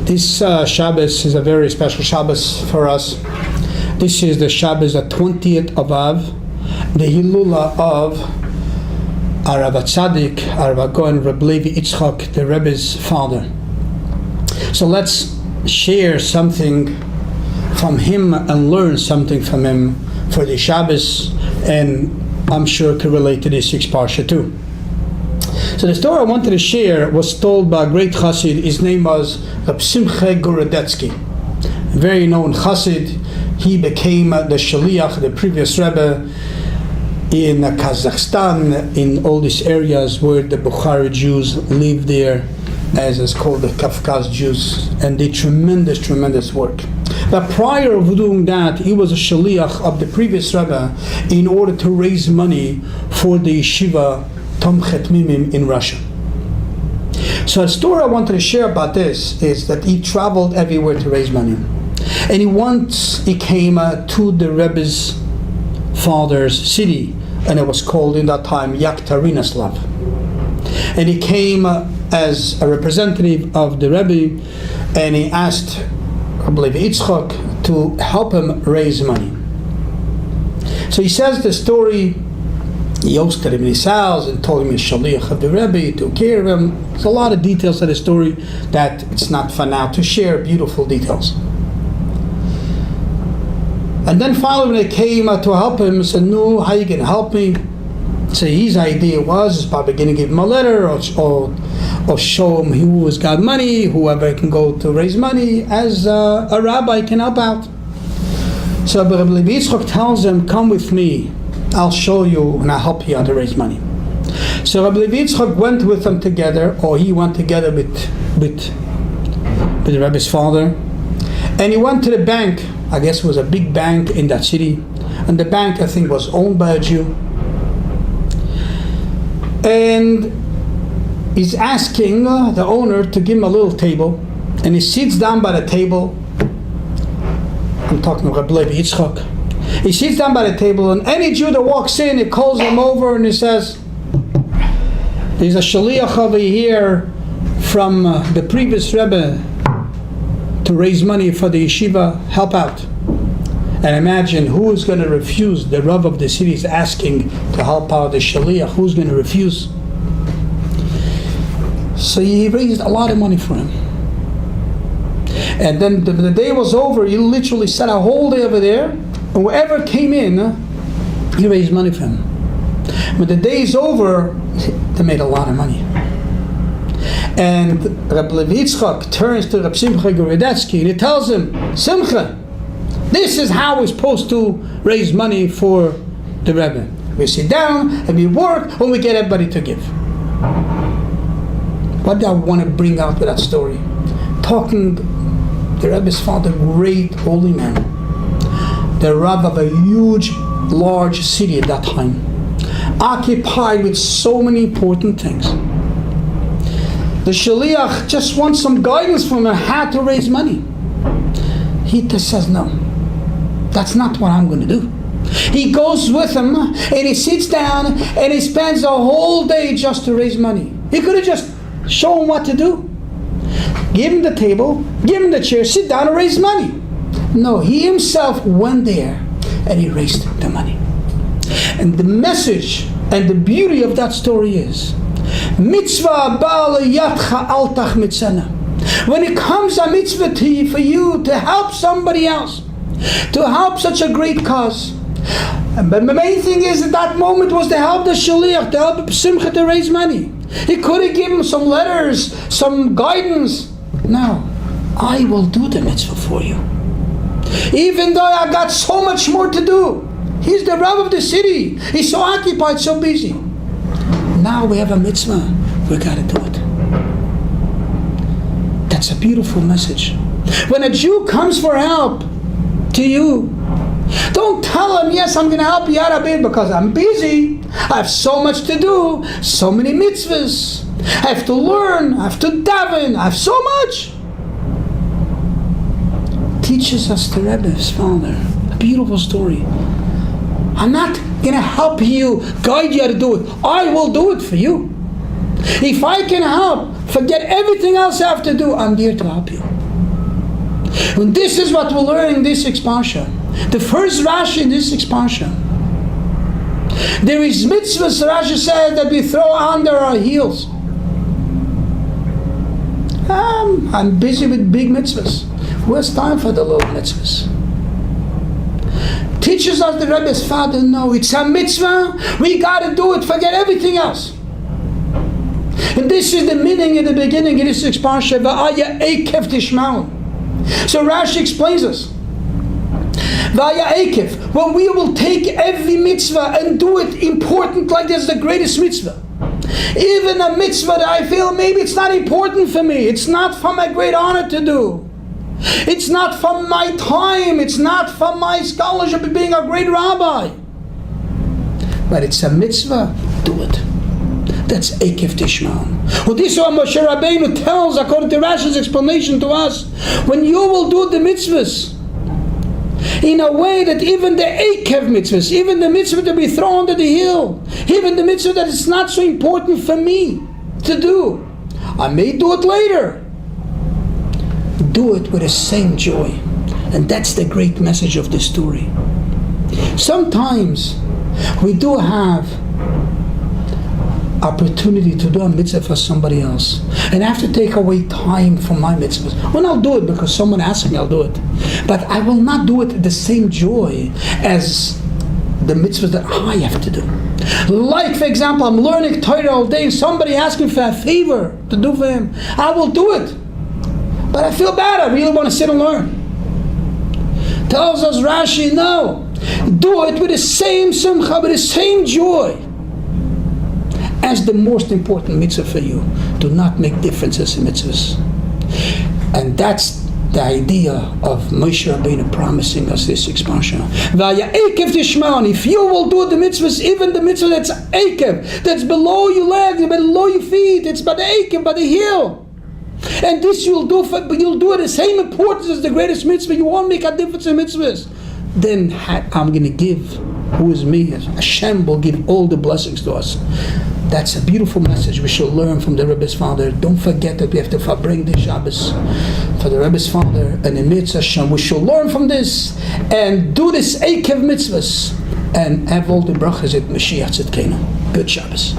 This Shabbos is a very special Shabbos for us. This is the Shabbos, the 20th of Av, the Hilula of Rav Tzaddik, Rav Goen, Reb Levi Yitzchak, the Rebbe's father. So let's share something from him and learn something from him for the Shabbos, and I'm sure can relate to this 6th Parsha too. So the story I wanted to share was told by a great Chassid. His name was Reb Simcha Gorodetsky, very known Chassid. He became the Shaliach, the previous Rebbe, in Kazakhstan, in all these areas where the Bukhari Jews live there, as is called the Kafkaz Jews, and did tremendous work. But prior to doing that, he was a Shaliach of the previous Rebbe in order to raise money for the yeshiva Tomchet Mimim in Russia. So a story I wanted to share about this is that he traveled everywhere to raise money. And he came to the Rebbe's father's city, and it was called in that time Yekaterinslav. And he came as a representative of the Rebbe, and he asked, I believe, Yitzchak to help him raise money. So he says the story. He hosted him in his house and told him he's Shaliach of the Rebbe, he took care of him. There's a lot of details to the story that it's not for now to share, beautiful details. And then finally when they came to help him, he said, no, how you going to help me? So his idea was probably going to give him a letter or show him who has got money, whoever can go to raise money, as a rabbi can help out. So Rabbi Yitzchak tells him, come with me, I'll show you and I'll help you how to raise money. So Rabbi Yitzchak went with them together, or he went together with the Rebbe's father, and he went to the bank. I guess it was a big bank in that city, and the bank I think was owned by a Jew. And he's asking the owner to give him a little table, and he sits down by the table. I'm talking about Rabbi Yitzchak. He sits down by the table, and any Jew that walks in, he calls him over and he says, there's a Shaliach over here from the previous Rebbe to raise money for the yeshiva, help out. And imagine who is going to refuse? The Rav of the city is asking to help out the Shaliach. Who's going to refuse? So he raised a lot of money for him. And then the day was over, he literally sat a whole day over there, and whoever came in, he raised money for him. When the day is over, they made a lot of money. And Rabbi Yitzchak turns to Rabbi Simcha Gorodetsky and he tells him, Simcha, this is how we're supposed to raise money for the Rebbe. We sit down and we work and we get everybody to give. What do I want to bring out with that story? Talking the Rebbe's father, great holy man, the Rav of a huge, large city at that time, occupied with so many important things. The Shaliach just wants some guidance from him how to raise money. He just says, no, that's not what I'm going to do. He goes with him and he sits down and he spends a whole day just to raise money. He could have just shown him what to do. Give him the table, give him the chair, sit down and raise money. No, he himself went there and he raised the money. And the message and the beauty of that story is, mitzvah ba'al yadcha al tachmitzena. When it comes a mitzvah for you to help somebody else, to help such a great cause. But the main thing is at that moment was to help the Shaliach, to help Simcha to raise money. He could have given some letters, some guidance. No, I will do the mitzvah for you. Even though I got so much more to do. He's the Rav of the city. He's so occupied, so busy. Now we have a mitzvah. We got to do it. That's a beautiful message. When a Jew comes for help to you, don't tell him, yes, I'm going to help you out a bit because I'm busy. I have so much to do, so many mitzvahs. I have to learn, I have to daven, I have so much. Teaches us the Rebbe's father. A beautiful story. I'm not going to help you, guide you how to do it. I will do it for you. If I can help, forget everything else I have to do, I'm here to help you. And this is what we're learning in this expansion. The first Rashi in this expansion. There is mitzvahs, Rashi says, that we throw under our heels. I'm busy with big mitzvahs. Where's time for the little mitzvahs? Teaches us the Rebbe's father, no, it's a mitzvah, we got to do it, forget everything else. And this is the meaning in the beginning of this expansion, Va'aya Eikev Tishma'u. So Rashi explains us. Va'aya Eikev, when we will take every mitzvah and do it important like this, the greatest mitzvah. Even a mitzvah that I feel maybe it's not important for me, it's not for my great honor to do. It's not for my time, it's not for my scholarship of being a great rabbi. But it's a mitzvah, do it. That's Eikev Tishma'u. Well, this is what Moshe Rabbeinu tells, according to Rashi's explanation to us. When you will do the mitzvahs in a way that even the Eikev mitzvahs, even the mitzvah that we throw under the hill, even the mitzvah that is not so important for me to do, I may do it later. Do it with the same joy. And that's the great message of this story. Sometimes we do have opportunity to do a mitzvah for somebody else, and I have to take away time from my mitzvahs. Well, I'll do it because someone asked me, I'll do it. But I will not do it with the same joy as the mitzvahs that I have to do. Like, for example, I'm learning Torah all day and somebody asks me for a favor to do for him. I will do it. But I feel bad, I really want to sit and learn. Tells us Rashi, no. Do it with the same simcha, with the same joy as the most important mitzvah for you. Do not make differences in mitzvahs. And that's the idea of Moshe Rabbeinu promising us this expansion. Vaya Eikev Tishma'u. If you will do the mitzvahs, even the mitzvah that's Eikev, that's below your legs, below your feet, it's by the Eikev, by the heel. And this you'll do it the same importance as the greatest mitzvah. You won't make a difference in mitzvahs. Then I'm going to give, who is me? Hashem will give all the blessings to us. That's a beautiful message we should learn from the Rebbe's father. Don't forget that we have to bring the Shabbos for the Rebbe's father and the mitzvah Hashem. We should learn from this and do this Eikev mitzvahs and have all the brachas at Mashiach Tzidkenu. Good Shabbos.